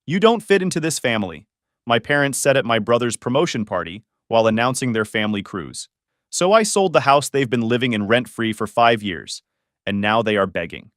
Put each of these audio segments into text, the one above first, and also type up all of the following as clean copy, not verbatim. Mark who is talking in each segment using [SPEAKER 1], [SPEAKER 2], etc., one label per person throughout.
[SPEAKER 1] You don't fit into this family. My parents said at my brother's promotion party while announcing their family cruise. So I sold the house they've been living in rent-free for 5 years, and now they are begging.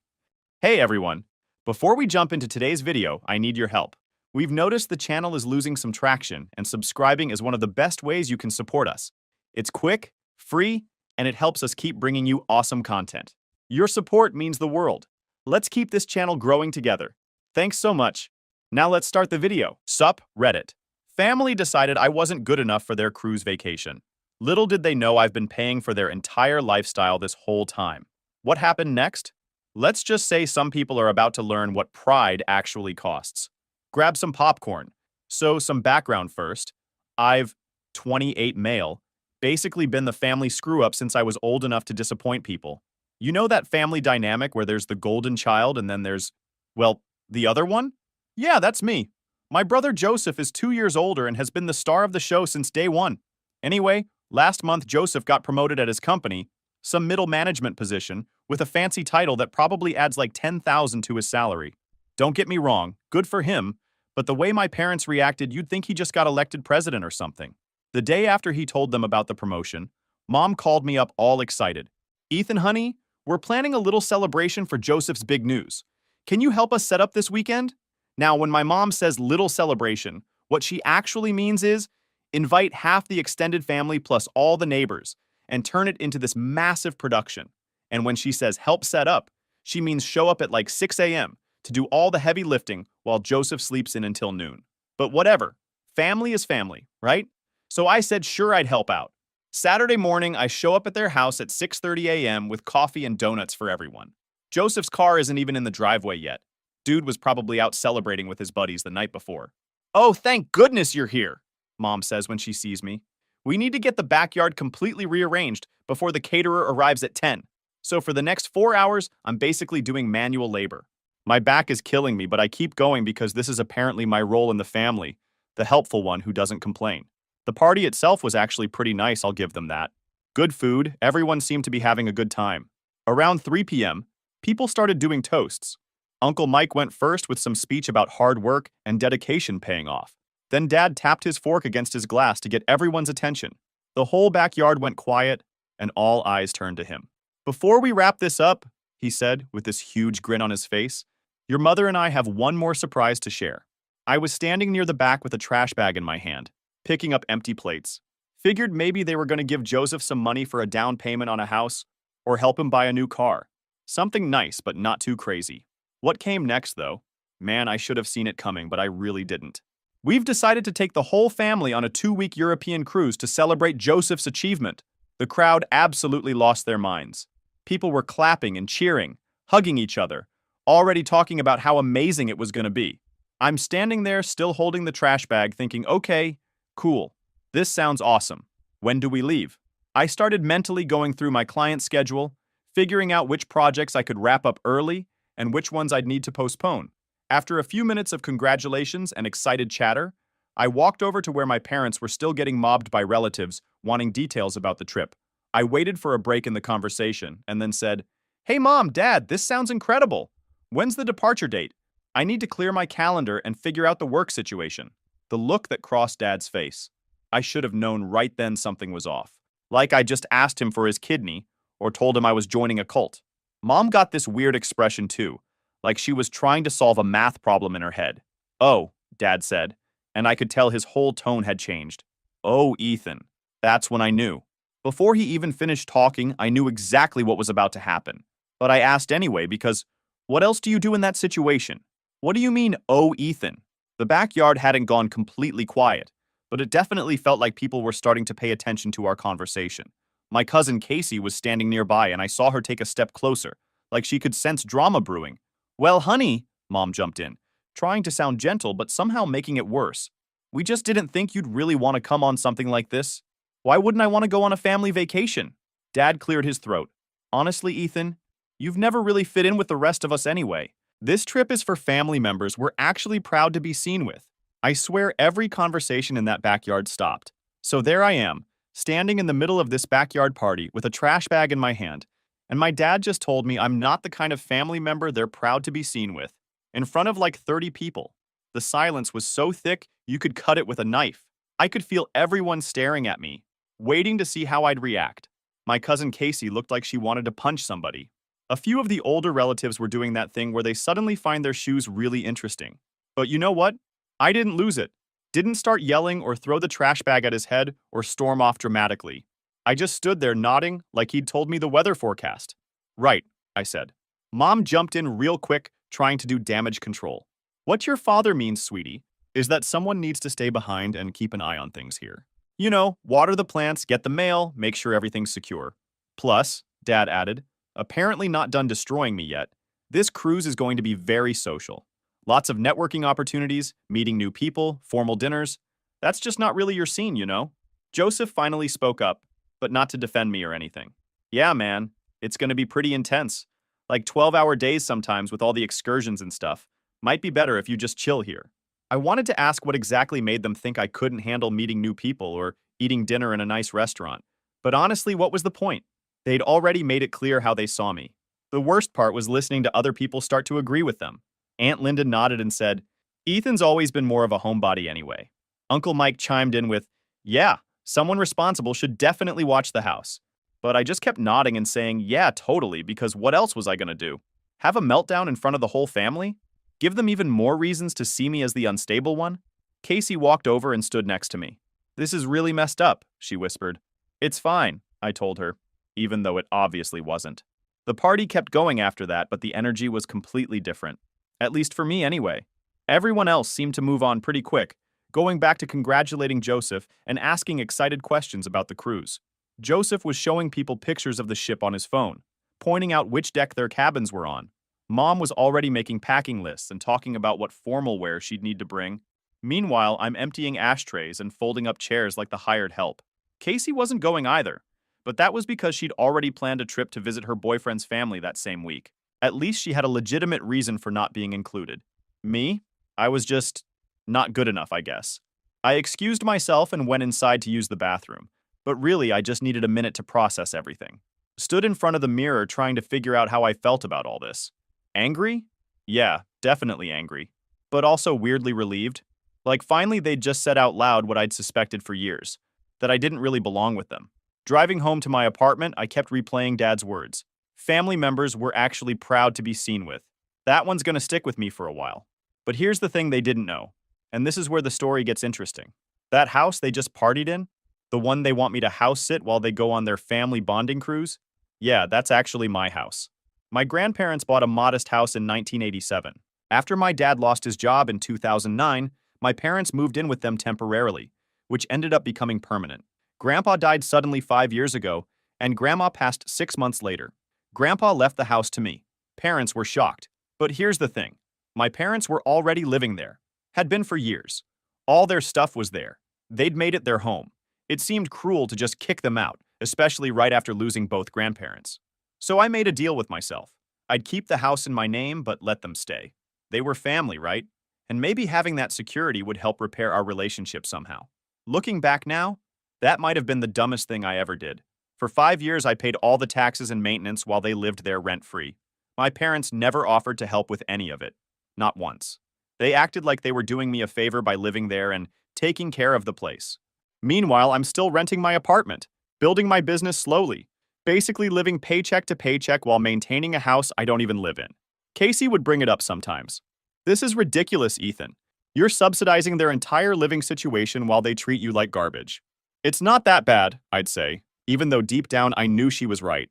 [SPEAKER 1] Hey everyone! Before we jump into today's video, I need your help. We've noticed the channel is losing some traction, and subscribing is one of the best ways you can support us. It's quick, free, and it helps us keep bringing you awesome content. Your support means the world. Let's keep this channel growing together. Thanks so much. Now let's start the video. Sup, Reddit. Family decided I wasn't good enough for their cruise vacation. Little did they know I've been paying for their entire lifestyle this whole time. What happened next? Let's just say some people are about to learn what pride actually costs. Grab some popcorn. So, some background first. I've, 28 male, basically been the family screw-up since I was old enough to disappoint people. You know that family dynamic where there's the golden child and then there's, well, the other one? Yeah, that's me. My brother Joseph is 2 years older and has been the star of the show since day one. Anyway, last month Joseph got promoted at his company, some middle management position, with a fancy title that probably adds like 10,000 to his salary. Don't get me wrong, good for him, but the way my parents reacted, you'd think he just got elected president or something. The day after he told them about the promotion, Mom called me up all excited. Ethan, honey, we're planning a little celebration for Joseph's big news. Can you help us set up this weekend? Now, when my mom says little celebration, what she actually means is invite half the extended family plus all the neighbors and turn it into this massive production. And when she says help set up, she means show up at like 6 a.m. to do all the heavy lifting while Joseph sleeps in until noon. But whatever, family is family, right? So I said sure I'd help out. Saturday morning, I show up at their house at 6:30 a.m. with coffee and donuts for everyone. Joseph's car isn't even in the driveway yet. Dude was probably out celebrating with his buddies the night before. Oh, thank goodness you're here, Mom says when she sees me. We need to get the backyard completely rearranged before the caterer arrives at 10. So for the next 4 hours, I'm basically doing manual labor. My back is killing me, but I keep going because this is apparently my role in the family, the helpful one who doesn't complain. The party itself was actually pretty nice, I'll give them that. Good food, everyone seemed to be having a good time. Around 3 p.m., people started doing toasts. Uncle Mike went first with some speech about hard work and dedication paying off. Then Dad tapped his fork against his glass to get everyone's attention. The whole backyard went quiet, and all eyes turned to him. Before we wrap this up, he said with this huge grin on his face, your mother and I have one more surprise to share. I was standing near the back with a trash bag in my hand, picking up empty plates. Figured maybe they were going to give Joseph some money for a down payment on a house, or help him buy a new car. Something nice, but not too crazy. What came next, though? Man, I should have seen it coming, but I really didn't. We've decided to take the whole family on a 2-week European cruise to celebrate Joseph's achievement. The crowd absolutely lost their minds. People were clapping and cheering, hugging each other, already talking about how amazing it was going to be. I'm standing there still holding the trash bag thinking, okay, cool. This sounds awesome. When do we leave? I started mentally going through my client schedule, figuring out which projects I could wrap up early and which ones I'd need to postpone. After a few minutes of congratulations and excited chatter, I walked over to where my parents were still getting mobbed by relatives wanting details about the trip. I waited for a break in the conversation and then said, hey Mom, Dad, this sounds incredible. When's the departure date? I need to clear my calendar and figure out the work situation. The look that crossed Dad's face. I should have known right then something was off. Like I just asked him for his kidney or told him I was joining a cult. Mom got this weird expression too, like she was trying to solve a math problem in her head. Oh, Dad said, and I could tell his whole tone had changed. Oh, Ethan. That's when I knew. Before he even finished talking, I knew exactly what was about to happen. But I asked anyway because, what else do you do in that situation? What do you mean, oh, Ethan? The backyard hadn't gone completely quiet, but it definitely felt like people were starting to pay attention to our conversation. My cousin Casey was standing nearby and I saw her take a step closer, like she could sense drama brewing. Well, honey, Mom jumped in, trying to sound gentle but somehow making it worse. We just didn't think you'd really want to come on something like this. Why wouldn't I want to go on a family vacation? Dad cleared his throat. Honestly, Ethan, you've never really fit in with the rest of us anyway. This trip is for family members we're actually proud to be seen with. I swear every conversation in that backyard stopped. So there I am, standing in the middle of this backyard party with a trash bag in my hand, and my dad just told me I'm not the kind of family member they're proud to be seen with, in front of like 30 people. The silence was so thick you could cut it with a knife. I could feel everyone staring at me, waiting to see how I'd react. My cousin Casey looked like she wanted to punch somebody. A few of the older relatives were doing that thing where they suddenly find their shoes really interesting. But you know what? I didn't lose it. Didn't start yelling or throw the trash bag at his head or storm off dramatically. I just stood there nodding like he'd told me the weather forecast. Right, I said. Mom jumped in real quick, trying to do damage control. What your father means, sweetie, is that someone needs to stay behind and keep an eye on things here. You know, water the plants, get the mail, make sure everything's secure. Plus, Dad added, apparently not done destroying me yet, this cruise is going to be very social. Lots of networking opportunities, meeting new people, formal dinners. That's just not really your scene, you know? Joseph finally spoke up, but not to defend me or anything. Yeah, man, it's going to be pretty intense. Like 12-hour days sometimes with all the excursions and stuff. Might be better if you just chill here. I wanted to ask what exactly made them think I couldn't handle meeting new people or eating dinner in a nice restaurant. But honestly, what was the point? They'd already made it clear how they saw me. The worst part was listening to other people start to agree with them. Aunt Linda nodded and said, Ethan's always been more of a homebody anyway. Uncle Mike chimed in with, yeah, someone responsible should definitely watch the house. But I just kept nodding and saying, yeah, totally, because what else was I going to do? Have a meltdown in front of the whole family? Give them even more reasons to see me as the unstable one? Casey walked over and stood next to me. This is really messed up, she whispered. It's fine, I told her, even though it obviously wasn't. The party kept going after that, but the energy was completely different. At least for me anyway. Everyone else seemed to move on pretty quick, going back to congratulating Joseph and asking excited questions about the cruise. Joseph was showing people pictures of the ship on his phone, pointing out which deck their cabins were on. Mom was already making packing lists and talking about what formal wear she'd need to bring. Meanwhile, I'm emptying ashtrays and folding up chairs like the hired help. Casey wasn't going either, but that was because she'd already planned a trip to visit her boyfriend's family that same week. At least she had a legitimate reason for not being included. Me? I was just not good enough, I guess. I excused myself and went inside to use the bathroom, but really I just needed a minute to process everything. Stood in front of the mirror trying to figure out how I felt about all this. Angry? Yeah, definitely angry. But also weirdly relieved. Like finally they'd just said out loud what I'd suspected for years, that I didn't really belong with them. Driving home to my apartment, I kept replaying Dad's words. Family members were actually proud to be seen with. That one's gonna stick with me for a while. But here's the thing they didn't know, and this is where the story gets interesting. That house they just partied in, the one they want me to house sit while they go on their family bonding cruise, yeah, that's actually my house. My grandparents bought a modest house in 1987. After my dad lost his job in 2009, my parents moved in with them temporarily, which ended up becoming permanent. Grandpa died suddenly 5 years ago, and Grandma passed 6 months later. Grandpa left the house to me. Parents were shocked. But here's the thing. My parents were already living there. Had been for years. All their stuff was there. They'd made it their home. It seemed cruel to just kick them out, especially right after losing both grandparents. So I made a deal with myself. I'd keep the house in my name, but let them stay. They were family, right? And maybe having that security would help repair our relationship somehow. Looking back now, that might have been the dumbest thing I ever did. For 5 years, I paid all the taxes and maintenance while they lived there rent-free. My parents never offered to help with any of it. Not once. They acted like they were doing me a favor by living there and taking care of the place. Meanwhile, I'm still renting my apartment, building my business slowly, basically living paycheck to paycheck while maintaining a house I don't even live in. Casey would bring it up sometimes. This is ridiculous, Ethan. You're subsidizing their entire living situation while they treat you like garbage. It's not that bad, I'd say, even though deep down I knew she was right.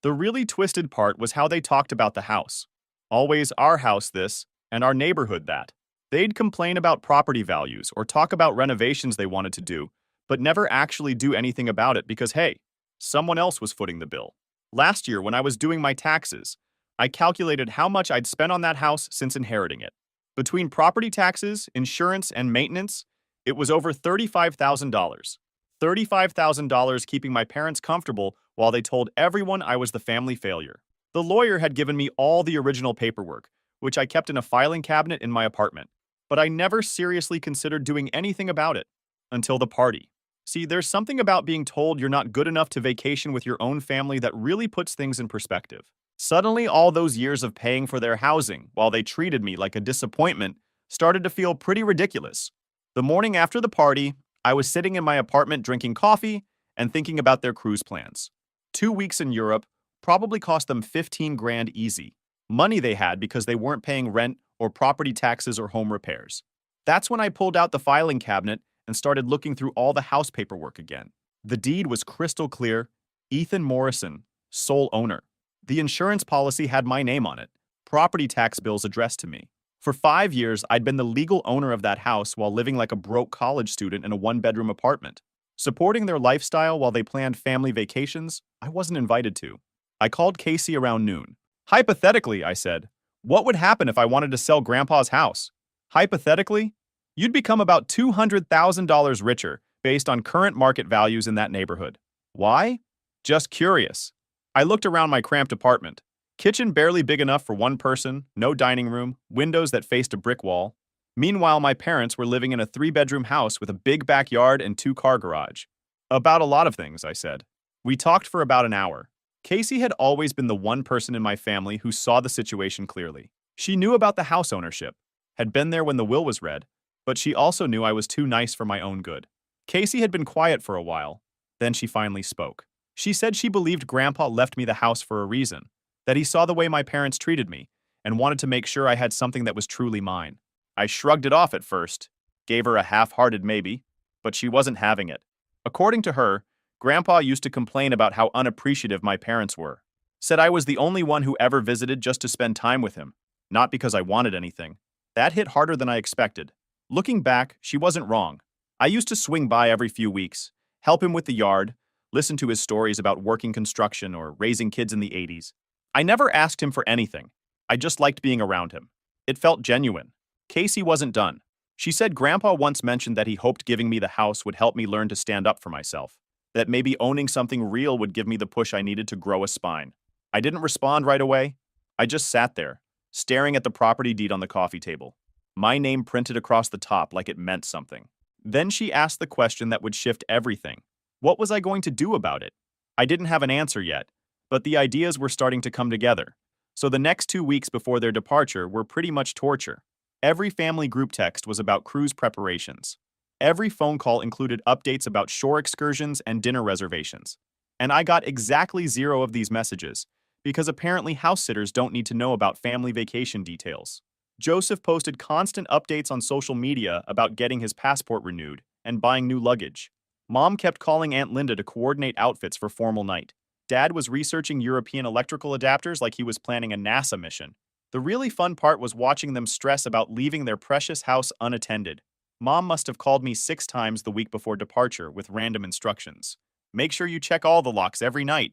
[SPEAKER 1] The really twisted part was how they talked about the house. Always our house this, and our neighborhood that. They'd complain about property values or talk about renovations they wanted to do, but never actually do anything about it because, hey, someone else was footing the bill. Last year, when I was doing my taxes, I calculated how much I'd spent on that house since inheriting it. Between property taxes, insurance, and maintenance, it was over $35,000. $35,000 keeping my parents comfortable while they told everyone I was the family failure. The lawyer had given me all the original paperwork, which I kept in a filing cabinet in my apartment, but I never seriously considered doing anything about it until the party. See, there's something about being told you're not good enough to vacation with your own family that really puts things in perspective. Suddenly, all those years of paying for their housing while they treated me like a disappointment started to feel pretty ridiculous. The morning after the party, I was sitting in my apartment drinking coffee and thinking about their cruise plans. 2 weeks in Europe probably cost them 15 grand easy. Money they had because they weren't paying rent or property taxes or home repairs. That's when I pulled out the filing cabinet and started looking through all the house paperwork again. The deed was crystal clear. Ethan Morrison, sole owner. The insurance policy had my name on it. Property tax bills addressed to me. For 5 years, I'd been the legal owner of that house while living like a broke college student in a one-bedroom apartment. Supporting their lifestyle while they planned family vacations, I wasn't invited to. I called Casey around noon. Hypothetically, I said, what would happen if I wanted to sell Grandpa's house? Hypothetically, you'd become about $200,000 richer based on current market values in that neighborhood. Why? Just curious. I looked around my cramped apartment. Kitchen barely big enough for one person, no dining room, windows that faced a brick wall. Meanwhile, my parents were living in a 3-bedroom house with a big backyard and 2-car garage. About a lot of things, I said. We talked for about an hour. Casey had always been the one person in my family who saw the situation clearly. She knew about the house ownership, had been there when the will was read, but she also knew I was too nice for my own good. Casey had been quiet for a while. Then she finally spoke. She said she believed Grandpa left me the house for a reason, that he saw the way my parents treated me and wanted to make sure I had something that was truly mine. I shrugged it off at first, gave her a half-hearted maybe, but she wasn't having it. According to her, Grandpa used to complain about how unappreciative my parents were. Said I was the only one who ever visited just to spend time with him, not because I wanted anything. That hit harder than I expected. Looking back, she wasn't wrong. I used to swing by every few weeks, help him with the yard, listen to his stories about working construction or raising kids in the 80s. I never asked him for anything. I just liked being around him. It felt genuine. Casey wasn't done. She said Grandpa once mentioned that he hoped giving me the house would help me learn to stand up for myself, that maybe owning something real would give me the push I needed to grow a spine. I didn't respond right away. I just sat there, staring at the property deed on the coffee table. My name printed across the top like it meant something. Then she asked the question that would shift everything. What was I going to do about it? I didn't have an answer yet, but the ideas were starting to come together. So the next 2 weeks before their departure were pretty much torture. Every family group text was about cruise preparations. Every phone call included updates about shore excursions and dinner reservations. And I got exactly 0 of these messages, because apparently house sitters don't need to know about family vacation details. Joseph posted constant updates on social media about getting his passport renewed and buying new luggage. Mom kept calling Aunt Linda to coordinate outfits for formal night. Dad was researching European electrical adapters like he was planning a NASA mission. The really fun part was watching them stress about leaving their precious house unattended. Mom must have called me 6 times the week before departure with random instructions. Make sure you check all the locks every night.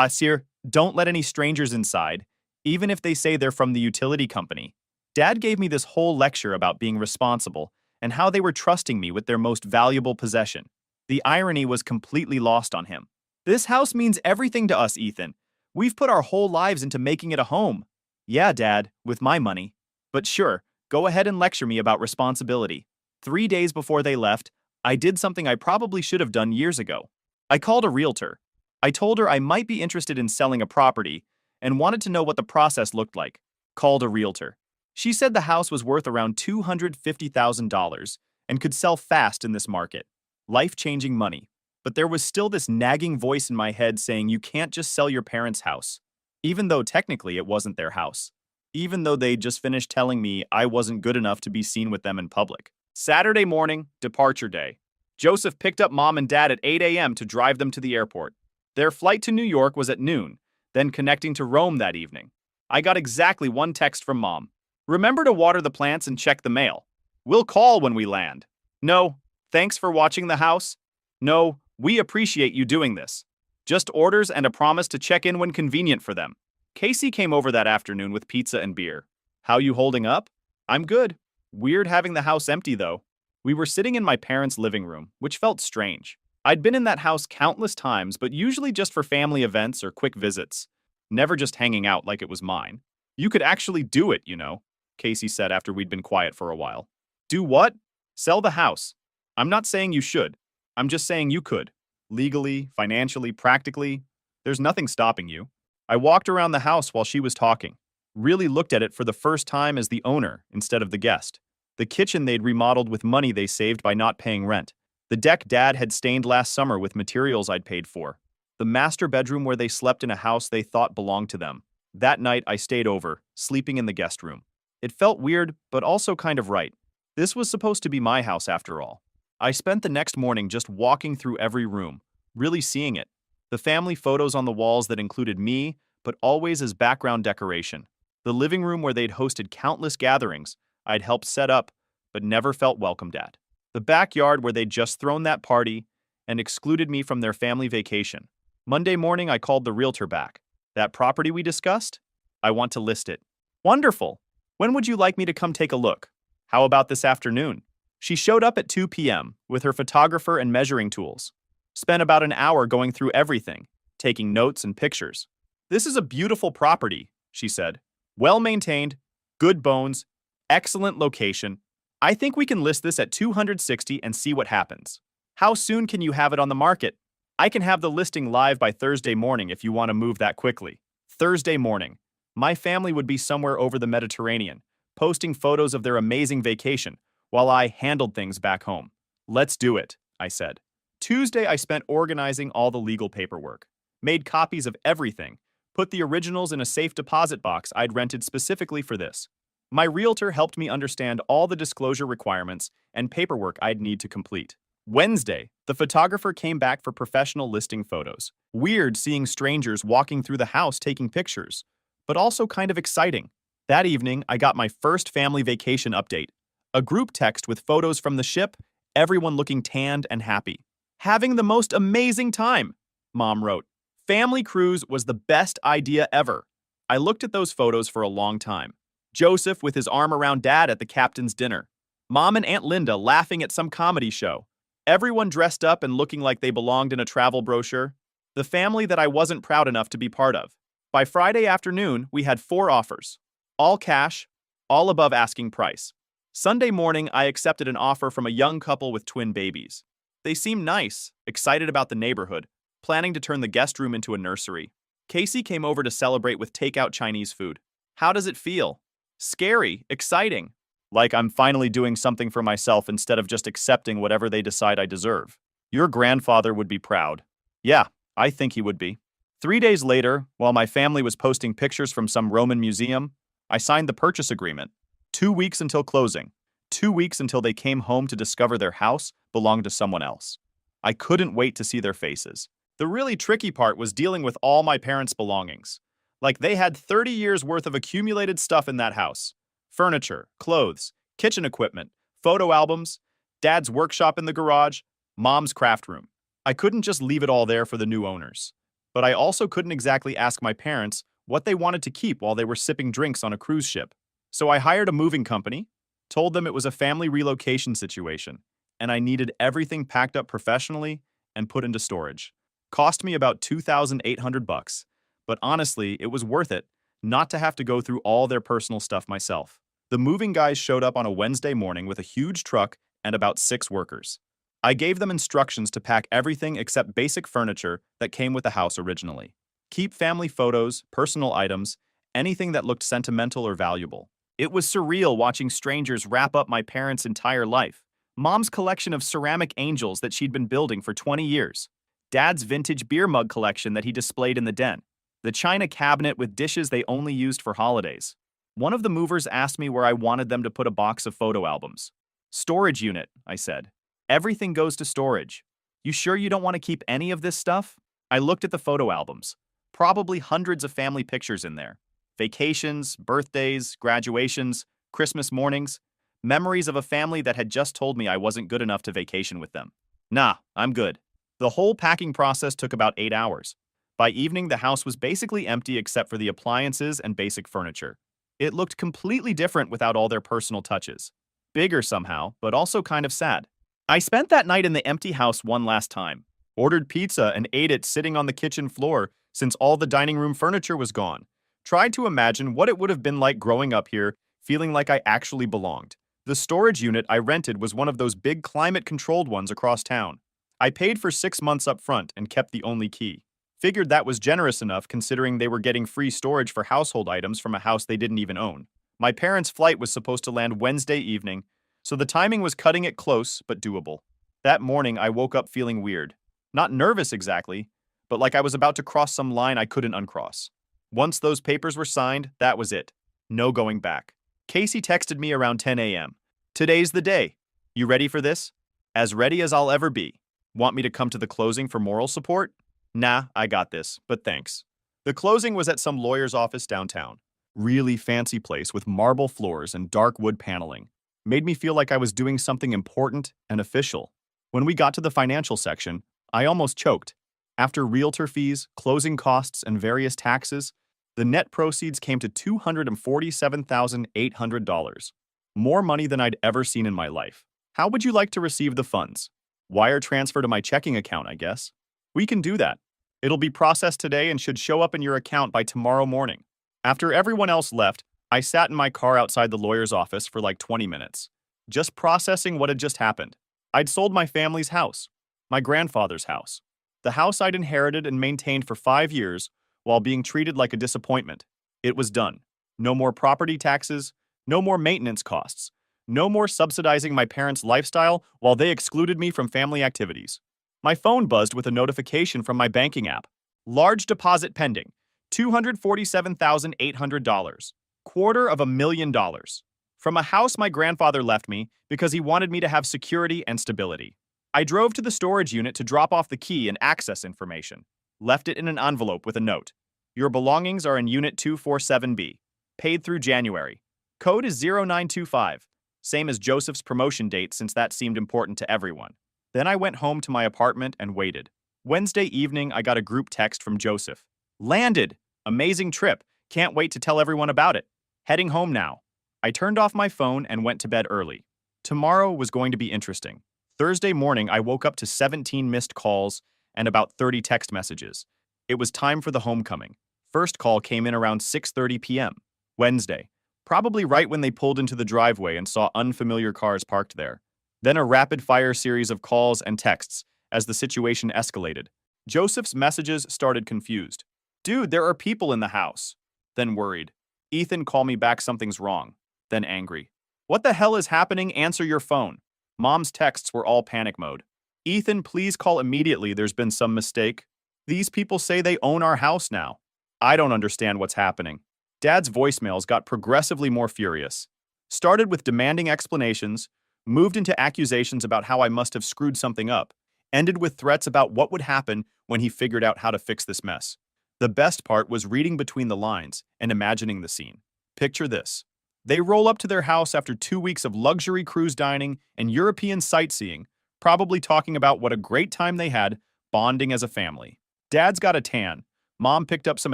[SPEAKER 1] Sir, don't let any strangers inside, even if they say they're from the utility company. Dad gave me this whole lecture about being responsible and how they were trusting me with their most valuable possession. The irony was completely lost on him. This house means everything to us, Ethan. We've put our whole lives into making it a home. Yeah, Dad, with my money. But sure, go ahead and lecture me about responsibility. 3 days before they left, I did something I probably should have done years ago. I called a realtor. I told her I might be interested in selling a property and wanted to know what the process looked like. Called a realtor. She said the house was worth around $250,000 and could sell fast in this market. Life-changing money. But there was still this nagging voice in my head saying you can't just sell your parents' house. Even though technically it wasn't their house. Even though they'd just finished telling me I wasn't good enough to be seen with them in public. Saturday morning, departure day. Joseph picked up Mom and Dad at 8 a.m. to drive them to the airport. Their flight to New York was at noon, then connecting to Rome that evening. I got exactly one text from Mom. Remember to water the plants and check the mail. We'll call when we land. No, thanks for watching the house. No, we appreciate you doing this. Just orders and a promise to check in when convenient for them. Casey came over that afternoon with pizza and beer. How you holding up? I'm good. Weird having the house empty though. We were sitting in my parents' living room, which felt strange. I'd been in that house countless times, but usually just for family events or quick visits. Never just hanging out like it was mine. You could actually do it, you know, Casey said after we'd been quiet for a while. Do what? Sell the house. I'm not saying you should. I'm just saying you could. Legally, financially, practically, there's nothing stopping you. I walked around the house while she was talking. really looked at it for the first time as the owner instead of the guest. The kitchen they'd remodeled with money they saved by not paying rent. The deck Dad had stained last summer with materials I'd paid for. The master bedroom where they slept in a house they thought belonged to them. That night, I stayed over, sleeping in the guest room. It felt weird, but also kind of right. This was supposed to be my house after all. I spent the next morning just walking through every room, really seeing it. The family photos on the walls that included me, but always as background decoration. The living room where they'd hosted countless gatherings I'd helped set up, but never felt welcomed at. The backyard where they'd just thrown that party and excluded me from their family vacation. Monday morning, I called the realtor back. That property we discussed? I want to list it. Wonderful. When would you like me to come take a look? How about this afternoon? She showed up at 2 p.m. with her photographer and measuring tools. Spent about an hour going through everything, taking notes and pictures. This is a beautiful property, she said. Well maintained, good bones, excellent location. I think we can list this at 260 and see what happens. How soon can you have it on the market? I can have the listing live by Thursday morning if you want to move that quickly. Thursday morning. My family would be somewhere over the Mediterranean, posting photos of their amazing vacation, while I handled things back home. Let's do it, I said. Tuesday, I spent organizing all the legal paperwork. Made copies of everything. Put the originals in a safe deposit box I'd rented specifically for this. My realtor helped me understand all the disclosure requirements and paperwork I'd need to complete. Wednesday, the photographer came back for professional listing photos. Weird seeing strangers walking through the house taking pictures, but also kind of exciting. That evening, I got my first family vacation update. A group text with photos from the ship, everyone looking tanned and happy. Having the most amazing time, Mom wrote. Family cruise was the best idea ever. I looked at those photos for a long time. Joseph with his arm around Dad at the captain's dinner. Mom and Aunt Linda laughing at some comedy show. Everyone dressed up and looking like they belonged in a travel brochure. The family that I wasn't proud enough to be part of. By Friday afternoon, we had 4 offers. All cash, all above asking price. Sunday morning, I accepted an offer from a young couple with twin babies. They seemed nice, excited about the neighborhood, planning to turn the guest room into a nursery. Casey came over to celebrate with takeout Chinese food. How does it feel? Scary, exciting. Like I'm finally doing something for myself instead of just accepting whatever they decide I deserve. Your grandfather would be proud. Yeah, I think he would be. 3 days later, while my family was posting pictures from some Roman museum, I signed the purchase agreement. 2 weeks until closing. 2 weeks until they came home to discover their house belonged to someone else. I couldn't wait to see their faces. The really tricky part was dealing with all my parents' belongings. Like they had 30 years worth of accumulated stuff in that house. Furniture, clothes, kitchen equipment, photo albums, Dad's workshop in the garage, Mom's craft room. I couldn't just leave it all there for the new owners. But I also couldn't exactly ask my parents what they wanted to keep while they were sipping drinks on a cruise ship. So I hired a moving company, told them it was a family relocation situation, and I needed everything packed up professionally and put into storage. Cost me about $2,800, but honestly, it was worth it not to have to go through all their personal stuff myself. The moving guys showed up on a Wednesday morning with a huge truck and about 6 workers. I gave them instructions to pack everything except basic furniture that came with the house originally. Keep family photos, personal items, anything that looked sentimental or valuable. It was surreal watching strangers wrap up my parents' entire life. Mom's collection of ceramic angels that she'd been building for 20 years. Dad's vintage beer mug collection that he displayed in the den. The china cabinet with dishes they only used for holidays. One of the movers asked me where I wanted them to put a box of photo albums. Storage unit, I said. Everything goes to storage. You sure you don't want to keep any of this stuff? I looked at the photo albums. Probably hundreds of family pictures in there. Vacations, birthdays, graduations, Christmas mornings. Memories of a family that had just told me I wasn't good enough to vacation with them. Nah, I'm good. The whole packing process took about 8 hours. By evening, the house was basically empty except for the appliances and basic furniture. It looked completely different without all their personal touches. Bigger somehow, but also kind of sad. I spent that night in the empty house one last time. Ordered pizza and ate it sitting on the kitchen floor since all the dining room furniture was gone. Tried to imagine what it would have been like growing up here, feeling like I actually belonged. The storage unit I rented was one of those big climate-controlled ones across town. I paid for 6 months up front and kept the only key. Figured that was generous enough considering they were getting free storage for household items from a house they didn't even own. My parents' flight was supposed to land Wednesday evening, so the timing was cutting it close but doable. That morning, I woke up feeling weird. Not nervous exactly, but like I was about to cross some line I couldn't uncross. Once those papers were signed, that was it. No going back. Casey texted me around 10 a.m. Today's the day. You ready for this? As ready as I'll ever be. Want me to come to the closing for moral support? Nah, I got this, but thanks. The closing was at some lawyer's office downtown. Really fancy place with marble floors and dark wood paneling. Made me feel like I was doing something important and official. When we got to the financial section, I almost choked. After realtor fees, closing costs, and various taxes, the net proceeds came to $247,800. More money than I'd ever seen in my life. How would you like to receive the funds? Wire transfer to my checking account, I guess. We can do that. It'll be processed today and should show up in your account by tomorrow morning. After everyone else left, I sat in my car outside the lawyer's office for like 20 minutes, just processing what had just happened. I'd sold my family's house, my grandfather's house, the house I'd inherited and maintained for 5 years while being treated like a disappointment. It was done. No more property taxes, no more maintenance costs, no more subsidizing my parents' lifestyle while they excluded me from family activities. My phone buzzed with a notification from my banking app. Large deposit pending, $247,800. $247,000. From a house my grandfather left me because he wanted me to have security and stability. I drove to the storage unit to drop off the key and access information. Left it in an envelope with a note. Your belongings are in Unit 247B. Paid through January. Code is 0925. Same as Joseph's promotion date since that seemed important to everyone. Then I went home to my apartment and waited. Wednesday evening, I got a group text from Joseph. Landed! Amazing trip. Can't wait to tell everyone about it. Heading home now. I turned off my phone and went to bed early. Tomorrow was going to be interesting. Thursday morning, I woke up to 17 missed calls and about 30 text messages. It was time for the homecoming. First call came in around 6:30 p.m. Wednesday, probably right when they pulled into the driveway and saw unfamiliar cars parked there. Then a rapid-fire series of calls and texts as the situation escalated. Joseph's messages started confused. Dude, there are people in the house. Then worried. Ethan, call me back, something's wrong. Then angry. What the hell is happening? Answer your phone. Mom's texts were all panic mode. Ethan, please call immediately, there's been some mistake. These people say they own our house now. I don't understand what's happening. Dad's voicemails got progressively more furious. Started with demanding explanations, moved into accusations about how I must have screwed something up, ended with threats about what would happen when he figured out how to fix this mess. The best part was reading between the lines and imagining the scene. Picture this. They roll up to their house after 2 weeks of luxury cruise dining and European sightseeing, probably talking about what a great time they had, bonding as a family. Dad's got a tan. Mom picked up some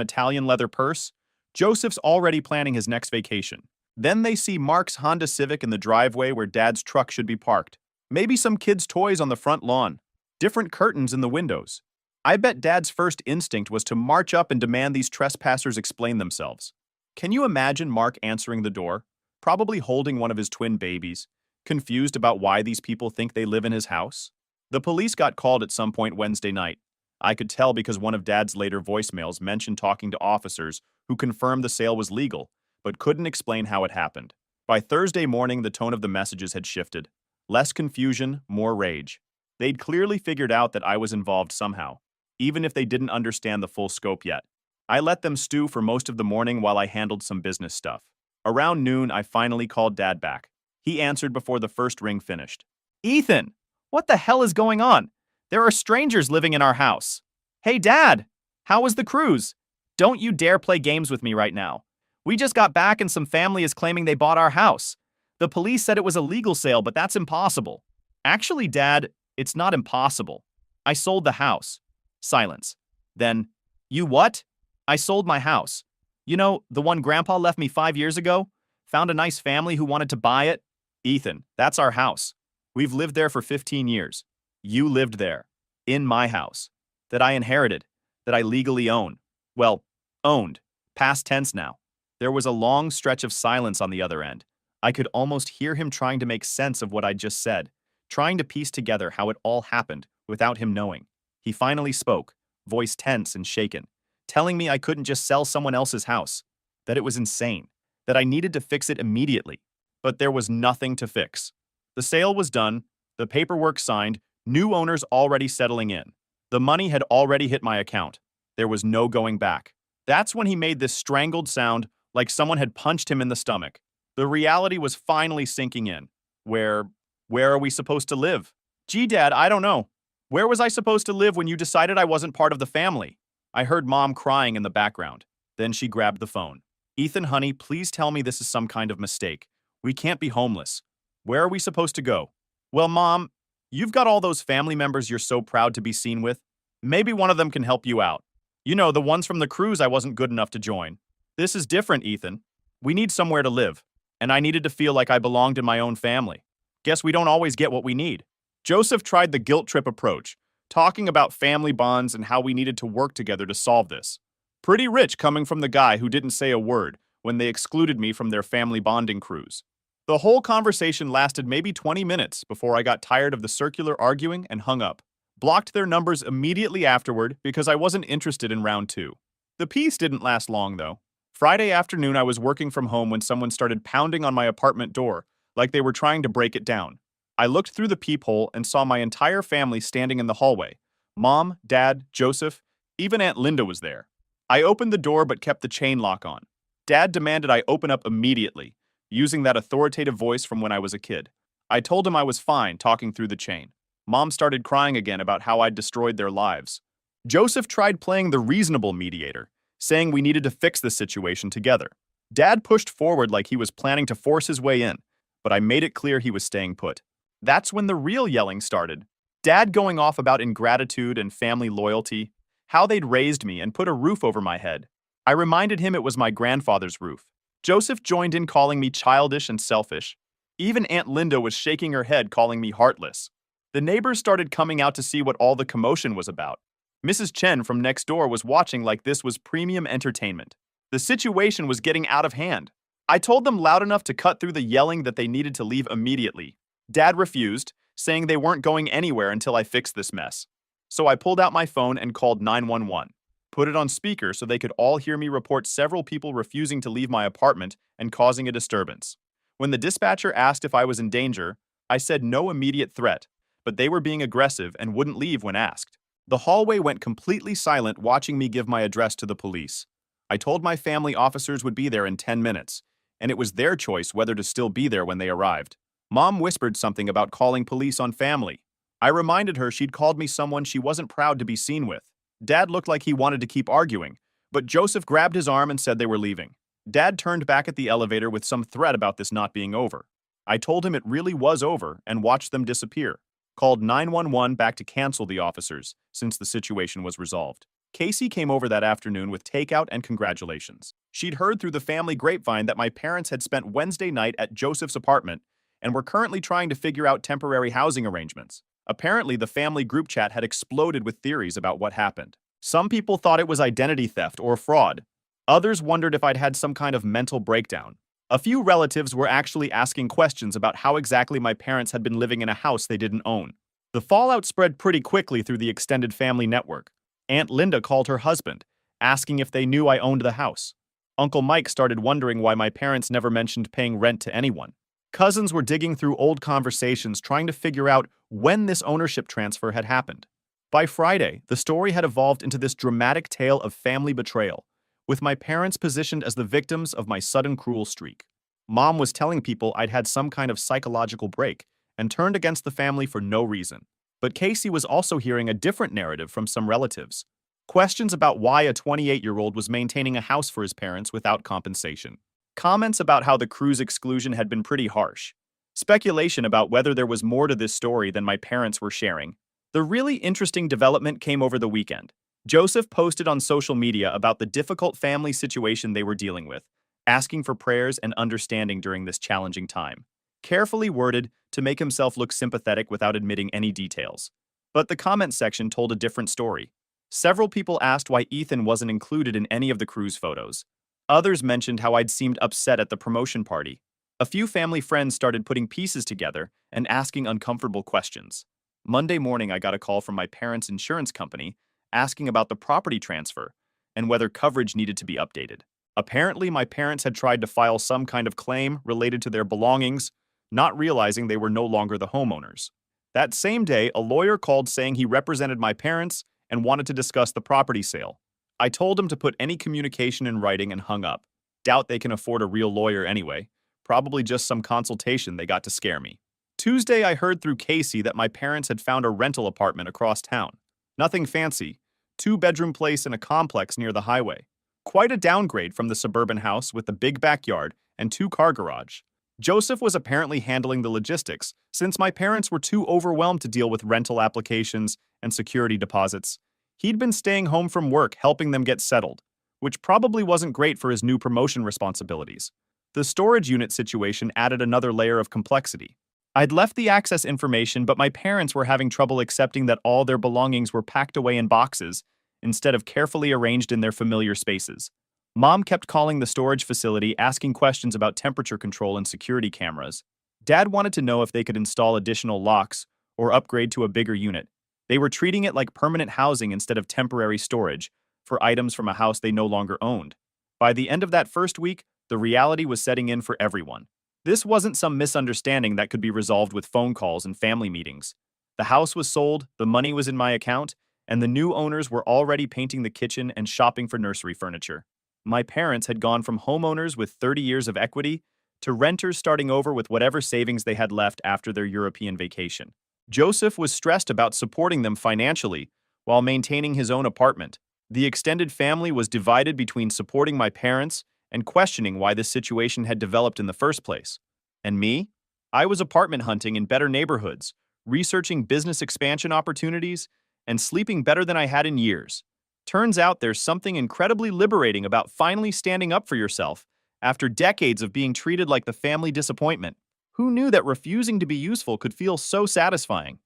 [SPEAKER 1] Italian leather purse. Joseph's already planning his next vacation. Then they see Mark's Honda Civic in the driveway where Dad's truck should be parked. Maybe some kids' toys on the front lawn. Different curtains in the windows. I bet Dad's first instinct was to march up and demand these trespassers explain themselves. Can you imagine Mark answering the door, probably holding one of his twin babies, confused about why these people think they live in his house? The police got called at some point Wednesday night. I could tell because one of Dad's later voicemails mentioned talking to officers who confirmed the sale was legal, but couldn't explain how it happened. By Thursday morning, the tone of the messages had shifted. Less confusion, more rage. They'd clearly figured out that I was involved somehow, even if they didn't understand the full scope yet. I let them stew for most of the morning while I handled some business stuff. Around noon, I finally called Dad back. He answered before the first ring finished. Ethan, what the hell is going on? There are strangers living in our house. Hey, Dad, how was the cruise? Don't you dare play games with me right now. We just got back and some family is claiming they bought our house. The police said it was a legal sale, but that's impossible. Actually, Dad, it's not impossible. I sold the house. Silence. Then, you what? I sold my house. You know, the one Grandpa left me 5 years ago? Found a nice family who wanted to buy it? Ethan, that's our house. We've lived there for 15 years. You lived there. In my house. That I inherited. That I legally own. Well, owned. Past tense now. There was a long stretch of silence on the other end. I could almost hear him trying to make sense of what I'd just said, trying to piece together how it all happened without him knowing. He finally spoke, voice tense and shaken, telling me I couldn't just sell someone else's house, that it was insane, that I needed to fix it immediately. But there was nothing to fix. The sale was done, the paperwork signed, new owners already settling in. The money had already hit my account. There was no going back. That's when he made this strangled sound like someone had punched him in the stomach. The reality was finally sinking in. Where, where are we supposed to live? Gee, Dad, I don't know. Where was I supposed to live when you decided I wasn't part of the family? I heard Mom crying in the background. Then she grabbed the phone. Ethan, honey, please tell me this is some kind of mistake. We can't be homeless. Where are we supposed to go? Well, Mom, you've got all those family members you're so proud to be seen with. Maybe one of them can help you out. You know, the ones from the cruise I wasn't good enough to join. This is different, Ethan. We need somewhere to live, and I needed to feel like I belonged in my own family. Guess we don't always get what we need. Joseph tried the guilt trip approach, talking about family bonds and how we needed to work together to solve this. Pretty rich coming from the guy who didn't say a word when they excluded me from their family bonding cruise. The whole conversation lasted maybe 20 minutes before I got tired of the circular arguing and hung up. Blocked their numbers immediately afterward because I wasn't interested in round two. The peace didn't last long, though. Friday afternoon, I was working from home when someone started pounding on my apartment door like they were trying to break it down. I looked through the peephole and saw my entire family standing in the hallway. Mom, Dad, Joseph, even Aunt Linda was there. I opened the door but kept the chain lock on. Dad demanded I open up immediately, using that authoritative voice from when I was a kid. I told him I was fine talking through the chain. Mom started crying again about how I'd destroyed their lives. Joseph tried playing the reasonable mediator, saying we needed to fix this situation together. Dad pushed forward like he was planning to force his way in, but I made it clear he was staying put. That's when the real yelling started. Dad going off about ingratitude and family loyalty, how they'd raised me and put a roof over my head. I reminded him it was my grandfather's roof. Joseph joined in calling me childish and selfish. Even Aunt Linda was shaking her head calling me heartless. The neighbors started coming out to see what all the commotion was about. Mrs. Chen from next door was watching like this was premium entertainment. The situation was getting out of hand. I told them loud enough to cut through the yelling that they needed to leave immediately. Dad refused, saying they weren't going anywhere until I fixed this mess. So I pulled out my phone and called 911. Put it on speaker so they could all hear me report several people refusing to leave my apartment and causing a disturbance. When the dispatcher asked if I was in danger, I said no immediate threat, but they were being aggressive and wouldn't leave when asked. The hallway went completely silent watching me give my address to the police. I told my family officers would be there in 10 minutes, and it was their choice whether to still be there when they arrived. Mom whispered something about calling police on family. I reminded her she'd called me someone she wasn't proud to be seen with. Dad looked like he wanted to keep arguing, but Joseph grabbed his arm and said they were leaving. Dad turned back at the elevator with some threat about this not being over. I told him it really was over and watched them disappear. Called 911 back to cancel the officers, since the situation was resolved. Casey came over that afternoon with takeout and congratulations. She'd heard through the family grapevine that my parents had spent Wednesday night at Joseph's apartment and were currently trying to figure out temporary housing arrangements. Apparently, the family group chat had exploded with theories about what happened. Some people thought it was identity theft or fraud. Others wondered if I'd had some kind of mental breakdown. A few relatives were actually asking questions about how exactly my parents had been living in a house they didn't own. The fallout spread pretty quickly through the extended family network. Aunt Linda called her husband, asking if they knew I owned the house. Uncle Mike started wondering why my parents never mentioned paying rent to anyone. Cousins were digging through old conversations trying to figure out when this ownership transfer had happened. By Friday, the story had evolved into this dramatic tale of family betrayal, with my parents positioned as the victims of my sudden cruel streak. Mom was telling people I'd had some kind of psychological break and turned against the family for no reason. But Casey was also hearing a different narrative from some relatives. Questions about why a 28-year-old was maintaining a house for his parents without compensation. Comments about how the cruise exclusion had been pretty harsh. Speculation about whether there was more to this story than my parents were sharing. The really interesting development came over the weekend. Joseph posted on social media about the difficult family situation they were dealing with, asking for prayers and understanding during this challenging time. Carefully worded to make himself look sympathetic without admitting any details. But the comment section told a different story. Several people asked why Ethan wasn't included in any of the cruise photos. Others mentioned how I'd seemed upset at the promotion party. A few family friends started putting pieces together and asking uncomfortable questions. Monday morning, I got a call from my parents' insurance company asking about the property transfer and whether coverage needed to be updated. Apparently, my parents had tried to file some kind of claim related to their belongings, not realizing they were no longer the homeowners. That same day, a lawyer called saying he represented my parents and wanted to discuss the property sale. I told him to put any communication in writing and hung up. Doubt they can afford a real lawyer anyway. Probably just some consultation they got to scare me. Tuesday, I heard through Casey that my parents had found a rental apartment across town. Nothing fancy. Two-bedroom place in a complex near the highway. Quite a downgrade from the suburban house with a big backyard and two-car garage. Joseph was apparently handling the logistics, since my parents were too overwhelmed to deal with rental applications and security deposits. He'd been staying home from work helping them get settled, which probably wasn't great for his new promotion responsibilities. The storage unit situation added another layer of complexity. I'd left the access information, but my parents were having trouble accepting that all their belongings were packed away in boxes instead of carefully arranged in their familiar spaces. Mom kept calling the storage facility, asking questions about temperature control and security cameras. Dad wanted to know if they could install additional locks or upgrade to a bigger unit. They were treating it like permanent housing instead of temporary storage for items from a house they no longer owned. By the end of that first week, the reality was setting in for everyone. This wasn't some misunderstanding that could be resolved with phone calls and family meetings. The house was sold, the money was in my account, and the new owners were already painting the kitchen and shopping for nursery furniture. My parents had gone from homeowners with 30 years of equity to renters starting over with whatever savings they had left after their European vacation. Joseph was stressed about supporting them financially while maintaining his own apartment. The extended family was divided between supporting my parents and questioning why this situation had developed in the first place. And me? I was apartment hunting in better neighborhoods, researching business expansion opportunities, and sleeping better than I had in years. Turns out there's something incredibly liberating about finally standing up for yourself after decades of being treated like the family disappointment. Who knew that refusing to be useful could feel so satisfying?